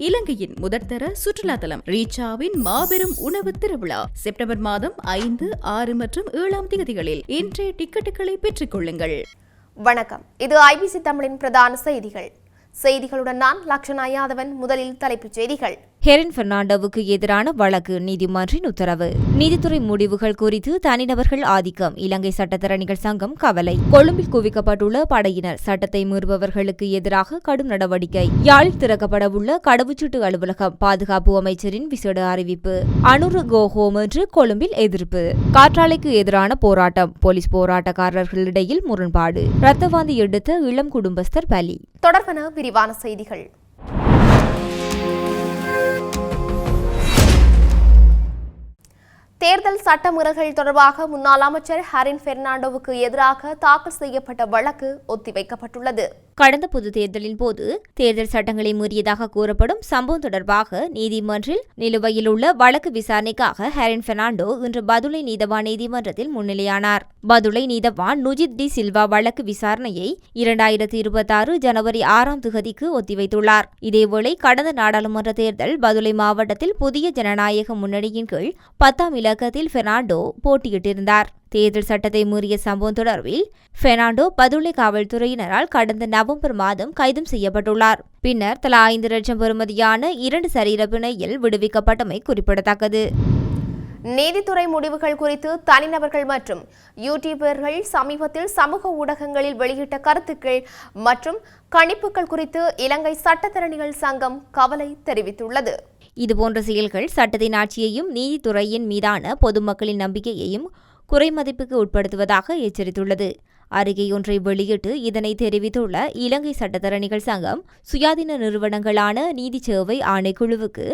இலங்கையின் முதற்தர சுற்றுலா தலம் ரீச்சாவின் மாபெரும் உணவு திருவிழா செப்டம்பர் மாதம் 5, 6 மற்றும் 7ஆம் தேதிகளில் இன்றைய டிக்கெட்டுகளை பெற்றுக் கொள்ளுங்கள். வணக்கம், இது IBC தமிழின் பிரதான செய்திகளுடன் நான் லக்ஷனா யாதவன். முதலில் தலைப்புச் செய்திகள். ஹெரின் பெர்னாண்டோவுக்கு எதிரான வழக்கு நீதிமன்றின் உத்தரவு. நீதித்துறை முடிவுகள் குறித்து தனிநபர்கள் ஆதிக்கம், இலங்கை சட்டத்தரணிகள் சங்கம் கவலை. கொழும்பில் குவிக்கப்பட்டுள்ள படையினர், சட்டத்தை மீறுபவர்களுக்கு எதிராக கடும் நடவடிக்கை. யாழில் திறக்கப்படவுள்ள கடவுச்சீட்டு அலுவலகம், பாதுகாப்பு அமைச்சரின் விசேட அறிவிப்பு. அனுரு கோ ஹோம் என்று கொழும்பில் எதிர்ப்பு. காற்றாலைக்கு எதிரான போராட்டம், போலீஸ் போராட்டக்காரர்களிடையில் முரண்பாடு. இரத்தவாந்தி எடுத்த இளம் குடும்பஸ்தர் பலி. தொடர்பான விரிவான செய்திகள். தேர்தல் சட்டமுறைகள் தொடர்பாக முன்னாள் அமைச்சர் ஹெரின் பெர்னாண்டோவுக்கு எதிராக தாக்கல் செய்யப்பட்ட வழக்கு ஒத்திவைக்கப்பட்டுள்ளது. கடந்த பொது தேர்தலின் போது தேர்தல் சட்டங்களை மீறியதாக கூறப்படும் சம்பவம் தொடர்பாக நீதிமன்றில் நிலுவையில் உள்ள வழக்கு விசாரணைக்காக ஹெரின் பெர்னாண்டோ இன்று பதுளை நீதவான் நீதிமன்றத்தில் முன்னிலையானார். பதுளை நீதவான் நுஜித் டி சில்வா வழக்கு விசாரணையை 2026 ஜனவரி 6ஆம் தேதிக்கு ஒத்திவைத்துள்ளார். இதேவேளை கடந்த நாடாளுமன்ற தேர்தல் பதுளை மாவட்டத்தில் புதிய ஜனநாயக முன்னணியின் கீழ் 10ஆம் இலக்கத்தில் பெர்னாண்டோ போட்டியிட்டிருந்தார். தேர்தல் சட்டத்தை மீறிய சம்பவம் தொடர்பில் பெர்னாண்டோ பதுளை காவல்துறையினரால் கடந்த நவம்பர் மாதம் கைது செய்யப்பட்டுள்ளார். பின்னர் தலா 5 லட்சம் பெறுமதியான 2 சரீர பிணையில் விடுவிக்கப்பட்டமை குறிப்பிடத்தக்கது. நீதித்துறை முடிவுகள் குறித்து தனிநபர்கள் மற்றும் யூடியூபர்கள் சமீபத்தில் சமூக ஊடகங்களில் வெளியிட்ட கருத்துக்கள் மற்றும் கணிப்புகள் குறித்து இலங்கை சட்டத்தரணிகள் சங்கம் கவலை தெரிவித்துள்ளது. இதுபோன்ற செயல்கள் சட்டத்தின் ஆட்சியையும் நீதித்துறையின் மீதான பொதுமக்களின் நம்பிக்கையையும் குறைமதிப்புக்கு உட்படுத்துவதாக எச்சரித்துள்ளது. அறிக்கை ஒன்றை வெளியிட்டு இதனை தெரிவித்துள்ள இலங்கை சட்டத்தரணிகள் சங்கம், சுயாதீன நிறுவனங்களான நீதி சேவை ஆணைக்குழுவுக்கு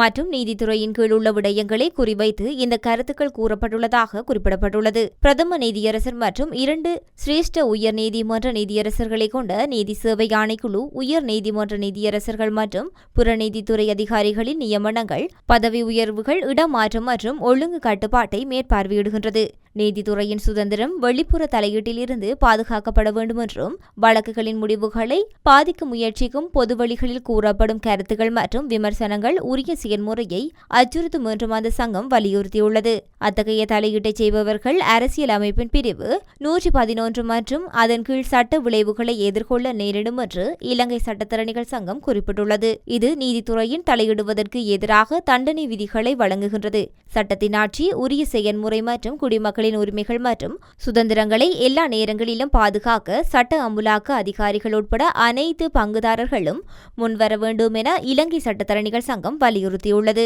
மற்றும் நீதித்துறையின் கீழ் உள்ள விடயங்களை குறிவைத்து இந்த கருத்துக்கள் கூறப்பட்டுள்ளதாக குறிப்பிடப்பட்டுள்ளது. பிரதம நீதியரசர் மற்றும் 2 சிரேஷ்ட உயர் நீதிமன்ற நீதியரசர்களை கொண்ட நீதி சேவை ஆணைக்குழு உயர் நீதிமன்ற நீதியரசர்கள் மற்றும் புற நீதித்துறை அதிகாரிகளின் நியமனங்கள், பதவி உயர்வுகள், இடமாற்றம் மற்றும் ஒழுங்கு கட்டுப்பாட்டை மேற்பார்வையிடுகின்றது. நீதித்துறையின் சுதந்திரம் வெளிப்புற தலையீட்டில் இருந்து பாதுகாக்கப்பட வேண்டும் என்றும் வழக்குகளின் முடிவுகளை பாதிக்க முயற்சிக்கும் பொது வழிகளில் கூறப்படும் கருத்துக்கள் மற்றும் விமர்சனங்கள் உரிய செயல்முறையை அச்சுறுத்தும் என்றும் அந்த சங்கம் வலியுறுத்தியுள்ளது. அத்தகைய தலையீட்டை செய்பவர்கள் அரசியல் அமைப்பின் பிரிவு 111 மற்றும் அதன் கீழ் சட்ட விளைவுகளை எதிர்கொள்ள நேரிடும் என்று இலங்கை சட்டத்தரணிகள் சங்கம் குறிப்பிட்டுள்ளது. இது நீதித்துறையின் தலையிடுவதற்கு எதிராக தண்டனை விதிகளை வழங்குகின்றது. சட்டத்தின் ஆட்சி, உரிய செயல்முறை மற்றும் குடிமக்களின் உரிமைகள் மற்றும் சுதந்திரங்களை எல்லா நேரங்களிலும் பாதுகாக்க சட்ட அமுலாக்க அதிகாரிகள் உட்பட அனைத்து பங்குதாரர்களும் முன்வர வேண்டும் என இலங்கை சட்டத்தரணிகள் சங்கம் வலியுறுத்தியுள்ளது.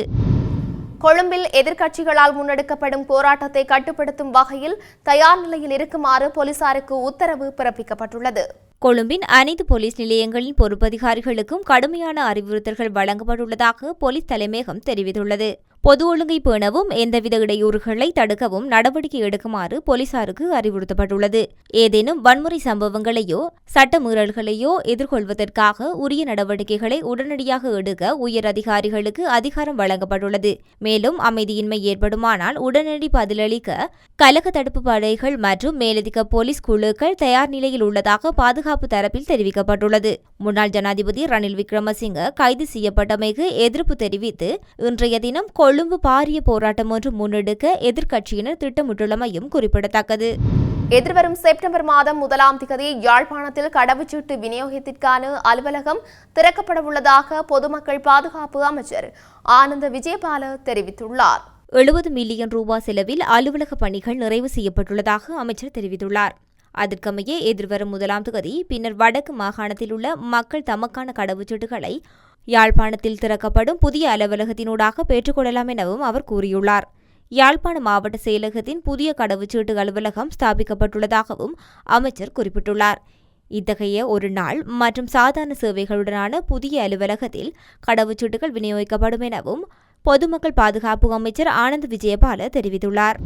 கொழும்பில் எதிர்க்கட்சிகளால் முன்னெடுக்கப்படும் போராட்டத்தை கட்டுப்படுத்தும் வகையில் தயார் நிலையில் இருக்குமாறு போலீசாருக்கு உத்தரவு பிறப்பிக்கப்பட்டுள்ளது. கொழும்பின் அனைத்து போலீஸ் நிலையங்களின் பொறுப்பதிகாரிகளுக்கும் கடுமையான அறிவுறுத்தல்கள் வழங்கப்பட்டுள்ளதாக போலீஸ் தலைமையகம் தெரிவித்துள்ளது. பொது ஒழுங்கை பேணவும் எந்தவித இடையூறுகளை தடுக்கவும் நடவடிக்கை எடுக்குமாறு போலீசாருக்கு அறிவுறுத்தப்பட்டுள்ளது. ஏதேனும் வன்முறை சம்பவங்களையோ சட்ட மீறல்களையோ எதிர்கொள்வதற்காக உரிய நடவடிக்கைகளை உடனடியாக எடுக்க உயர் அதிகாரிகளுக்கு அதிகாரம் வழங்கப்பட்டுள்ளது. மேலும் அமைதியின்மை ஏற்படுமானால் உடனடி பதிலளிக்க கலக தடுப்பு படைகள் மற்றும் மேலதிக போலீஸ் குழுக்கள் தயார் நிலையில் உள்ளதாக பாதுகாப்பு தரப்பில் தெரிவிக்கப்பட்டுள்ளது. முன்னாள் ஜனாதிபதி ரணில் விக்ரமசிங்க கைது செய்யப்பட்டமைக்கு எதிர்ப்பு தெரிவித்து இன்றைய தினம் கொழும்பு பாரிய போராட்டம் ஒன்று முன்னெடுக்க எதிர்க்கட்சியினர் திட்டமிட்டுள்ளமையும் குறிப்பிடத்தக்கது. எதிர்வரும் செப்டம்பர் மாதம் 1ஆம் தேதி யாழ்ப்பாணத்தில் கடவுச்சீட்டு விநியோகத்திற்கான அலுவலகம் திறக்கப்பட உள்ளதாக பொதுமக்கள் பாதுகாப்பு அமைச்சர் ஆனந்த விஜயபால தெரிவித்துள்ளார். 70 மில்லியன் ரூபாய் செலவில் அலுவலக பணிகள் நிறைவு செய்யப்பட்டுள்ளதாக அமைச்சர் தெரிவித்துள்ளார். அதற்கமைய எதிர்வரும் 1ஆம் தேதி பின்னர் வடக்கு மாகாணத்தில் உள்ள மக்கள் தமக்கான கடவுச்சீட்டுகளை யாழ்ப்பாணத்தில் திறக்கப்படும் புதிய அலுவலகத்தினூடாக பெற்றுக்கொள்ளலாம் எனவும் அவர் கூறியுள்ளார். யாழ்ப்பாண மாவட்ட செயலகத்தின் புதிய கடவுச்சீட்டு அலுவலகம் ஸ்தாபிக்கப்பட்டுள்ளதாகவும் அமைச்சர் குறிப்பிட்டுள்ளார். இத்தகைய ஒரு நாள் மற்றும் சாதாரண சேவைகளுடனான புதிய அலுவலகத்தில் கடவுச்சீட்டுகள் விநியோகிக்கப்படும் எனவும் பொதுமக்கள் பாதுகாப்பு அமைச்சர் ஆனந்த் விஜயபால தெரிவித்துள்ளார்.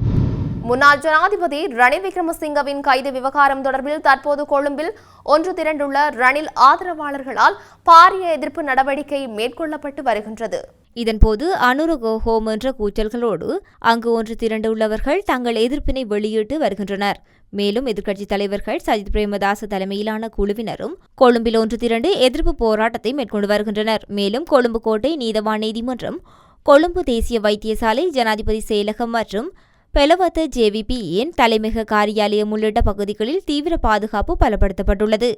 முன்னாள் ஜனாதிபதி ரணில் விக்ரமசிங்கவின் கைது விவகாரம் தொடர்பில் தற்போது கொழும்பில் ஒன்று திரண்டுள்ள ரணில் ஆதரவாளர்களால் பாரிய எதிர்ப்பு நடவடிக்கை மேற்கொள்ளப்பட்டு வருகின்றது. இதன்போது அனுரகோ ஹோம் என்ற கூச்சல்களோடு அங்கு ஒன்று திரண்டுள்ளவர்கள் தங்கள் எதிர்ப்பினை வெளியிட்டு வருகின்றனர். மேலும் எதிர்க்கட்சித் தலைவர்கள் சஜித் பிரேமதாச தலைமையிலான குழுவினரும் கொழும்பில் ஒன்று திரண்டு எதிர்ப்பு போராட்டத்தை மேற்கொண்டு வருகின்றனர். மேலும் கொழும்பு கோட்டை நீதவான் நீதிமன்றம், கொழும்பு தேசிய வைத்தியசாலை, ஜனாதிபதி செயலகம் மற்றும் பெலவத்த ஜேவிபியின் தலைமையக காரியாலயம் உள்ளிட்ட பகுதிகளில் தீவிர பாதுகாப்பு பலப்படுத்தப்பட்டுள்ளது.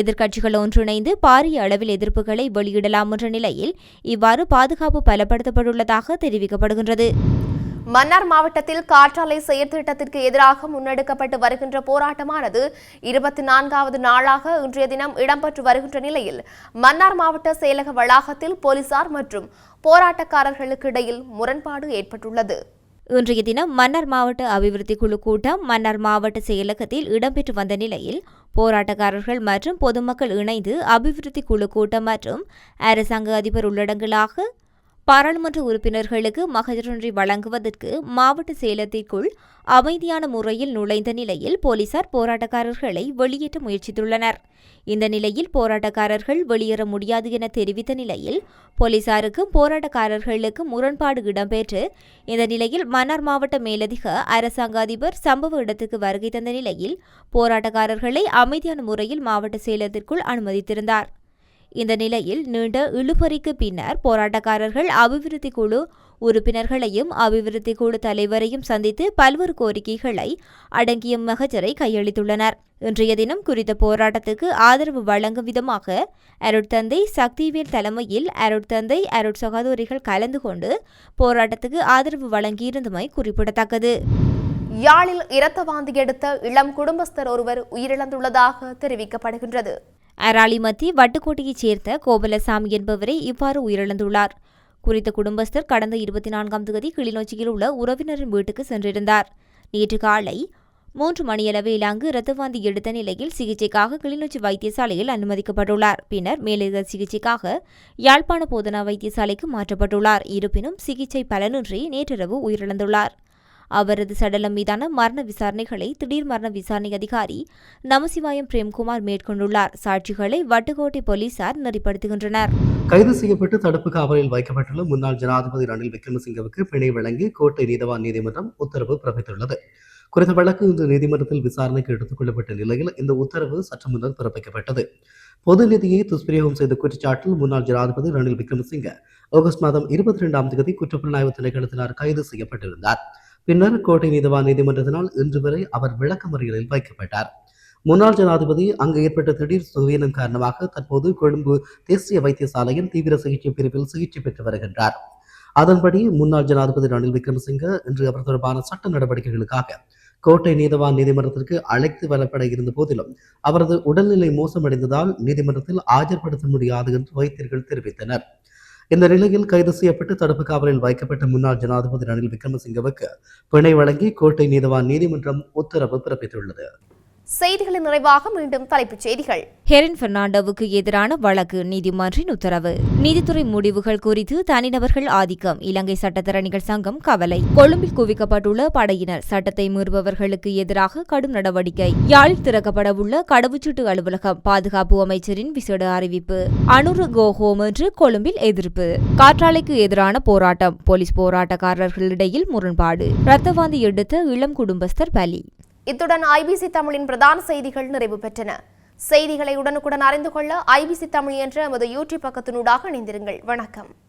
எதிர்க்கட்சிகள் ஒன்றிணைந்து பாரிய அளவில் எதிர்ப்புகளை வெளியிடலாம் என்ற நிலையில் இவ்வாறு பாதுகாப்பு பலப்படுத்தப்பட்டுள்ளதாக தெரிவிக்கப்படுகின்றது. மன்னார் மாவட்டத்தில் காற்றாலை செயற்திட்டத்திற்கு எதிராக முன்னெடுக்கப்பட்டு வருகின்ற போராட்டமானது 24வது நாளாக இன்றைய தினம் இடம்பெற்று வருகின்ற நிலையில் மன்னார் மாவட்ட செயலக வளாகத்தில் போலீசார் மற்றும் போராட்டக்காரர்களுக்கு இடையில் முரண்பாடு ஏற்பட்டுள்ளது. இன்றைய தினம் மன்னார் மாவட்ட அபிவிருத்தி குழு கூட்டம் மன்னார் மாவட்ட செயலகத்தில் இடம்பெற்று வந்த நிலையில் போராட்டக்காரர்கள் மற்றும் பொதுமக்கள் இணைந்து அபிவிருத்தி குழு கூட்டம் மற்றும் அரசாங்க அதிபர் உள்ளடங்கலாக பாராளுமன்ற உறுப்பினர்களுக்கு மகஜரொன்றை வழங்குவதற்கு மாவட்ட செயலகத்திற்குள் அமைதியான முறையில் நுழைந்த நிலையில் போலீசார் போராட்டக்காரர்களை வெளியேற்ற முயற்சித்துள்ளனர். இந்த நிலையில் போராட்டக்காரர்கள் வெளியேற முடியாது என தெரிவித்த நிலையில் போலீசாருக்கும் போராட்டக்காரர்களுக்கும் முரண்பாடு இடம்பெற்று இந்த நிலையில் மன்னார் மாவட்ட மேலதிக அரசாங்க அதிபர் சம்பவ இடத்துக்கு வருகை தந்த நிலையில் போராட்டக்காரர்களை அமைதியான முறையில் மாவட்ட செயலகத்திற்குள் அனுமதித்திருந்தார். இந்த நிலையில் நீண்ட இழுபறிக்கு பின்னர் போராட்டக்காரர்கள் அபிவிருத்தி குழு உறுப்பினர்களையும் அபிவிருத்தி குழு தலைவரையும் சந்தித்து பல்வேறு கோரிக்கைகளை அடங்கிய மகஜரை கையளித்துள்ளனர். இன்றைய தினம் குறித்த போராட்டத்துக்கு ஆதரவு வழங்கும் விதமாக அருட்தந்தை சக்திவேல் தலைமையில் அருட்தந்தை அருட்சகோதரிகள் கலந்து கொண்டு போராட்டத்துக்கு ஆதரவு வழங்கியிருந்தமை குறிப்பிடத்தக்கது. யாழில் இரத்த வாந்தி எடுத்த இளம் குடும்பஸ்தர் ஒருவர் உயிரிழந்துள்ளதாக தெரிவிக்கப்படுகின்றது. அராலிமத்தி வட்டுக்கோட்டையைச் சேர்ந்த கோபலசாமி என்பவரை இவ்வாறு உயிரிழந்துள்ளார். குறித்த குடும்பஸ்தர் கடந்த 24ஆம் தேதி கிளிநொச்சியில் உள்ள உறவினரின் வீட்டுக்கு சென்றிருந்தார். நேற்று காலை 3 மணியளவில் அங்கு இரத்தவாந்தி எடுத்த நிலையில் சிகிச்சைக்காக கிளிநொச்சி வைத்தியசாலையில் அனுமதிக்கப்பட்டுள்ளார். பின்னர் மேலதிக சிகிச்சைக்காக யாழ்ப்பாண போதனா வைத்தியசாலைக்கு மாற்றப்பட்டுள்ளார். இருப்பினும் சிகிச்சை பலனின்றி நேற்றிரவு உயிரிழந்துள்ளார். அவரது சடலம் மீதான மரண விசாரணைகளை திடீர் மரண விசாரணை அதிகாரி நமசிவாயம் பிரேம்குமார் மேற்கொண்டுள்ளார். சாட்சிகளை வட்டுக்கோட்டை போலீசார் நெறிப்படுத்துகின்றனர். கைது செய்யப்பட்டு தடுப்பு காவலில் வைக்கப்பட்டுள்ள முன்னாள் ஜனாதிபதி ரணில் விக்ரமசிங்கவுக்கு பிணை வழங்கி கோட்டை நீதவான் நீதிமன்றம் உத்தரவு பிறப்பித்துள்ளது. குறித்த வழக்கு இன்று நீதிமன்றத்தில் விசாரணைக்கு எடுத்துக் கொள்ளப்பட்ட நிலையில் இந்த உத்தரவு சற்று முன்னர் பிறப்பிக்கப்பட்டது. பொது நிதியை துஷ்பிரயோகம் செய்த குற்றச்சாட்டில் முன்னாள் ஜனாதிபதி ரணில் விக்ரமசிங்க ஆகஸ்ட் மாதம் 22ஆம் தேதி குற்றப்புலனாய்வு திணைக்களத்தினர் கைது செய்யப்பட்டிருந்தார். பின்னர் கோட்டை நீதவான் நீதிமன்றத்தினால் இன்று வரை அவர் விளக்கமறியலில் வைக்கப்பட்டார். முன்னாள் ஜனாதிபதி அங்கு ஏற்பட்ட திடீர் சுகவீனம் காரணமாக தற்போது கொழும்பு தேசிய வைத்தியசாலையின் தீவிர சிகிச்சை பிரிவில் சிகிச்சை பெற்று வருகின்றார். அதன்படி முன்னாள் ஜனாதிபதி ரணில் விக்ரமசிங்க இன்று அவர் தொடர்பான சட்ட நடவடிக்கைகளுக்காக கோட்டை நீதவான் நீதிமன்றத்திற்கு அழைத்து வரப்பட இருந்த போதிலும் அவரது உடல்நிலை மோசமடைந்ததால் நீதிமன்றத்தில் ஆஜர்படுத்த முடியாது என்று வைத்தியர்கள் தெரிவித்தனர். இந்த நிலையில் கைது செய்யப்பட்டு தடுப்பு காவலில் வைக்கப்பட்ட முன்னாள் ஜனாதிபதி ரணில் விக்ரமசிங்கவுக்கு பிணை வழங்கி கோட்டை நீதவான் நீதிமன்றம் உத்தரவு பிறப்பித்துள்ளது. செய்திகளின் நிறைவாக மீண்டும் தலைப்புச் செய்திகள். ஹெரின் பெர்னாண்டோவுக்கு எதிரான வழக்கு, நீதிமன்றின் உத்தரவு. நீதித்துறை முடிவுகள் குறித்து தனிநபர்கள் ஆதிக்கம், இலங்கை சட்டத்தரணிகள் சங்கம் கவலை. கொழும்பில் குவிக்கப்பட்டுள்ள படையினர், சட்டத்தை மீறுபவர்களுக்கு எதிராக கடும் நடவடிக்கை. யாழில் திறக்கப்படவுள்ள கடவுச்சீட்டு அலுவலகம், பாதுகாப்பு அமைச்சரின் விசேட அறிவிப்பு. அனுரு கோ ஹோம் என்று கொழும்பில் எதிர்ப்பு. காற்றாலைக்கு எதிரான போராட்டம், போலீஸ் போராட்டக்காரர்களிடையில் முரண்பாடு. இரத்தவாந்தி எடுத்த இளம் குடும்பஸ்தர் பலி. இத்துடன் ஐபிசி தமிழின் பிரதான செய்திகள் நிறைவு பெற்றன. செய்திகளை உடனுக்குடன் அறிந்து கொள்ள ஐபிசி தமிழ் என்ற எமது யூடியூப் பக்கத்தினூடாக இணைந்திருங்கள். வணக்கம்.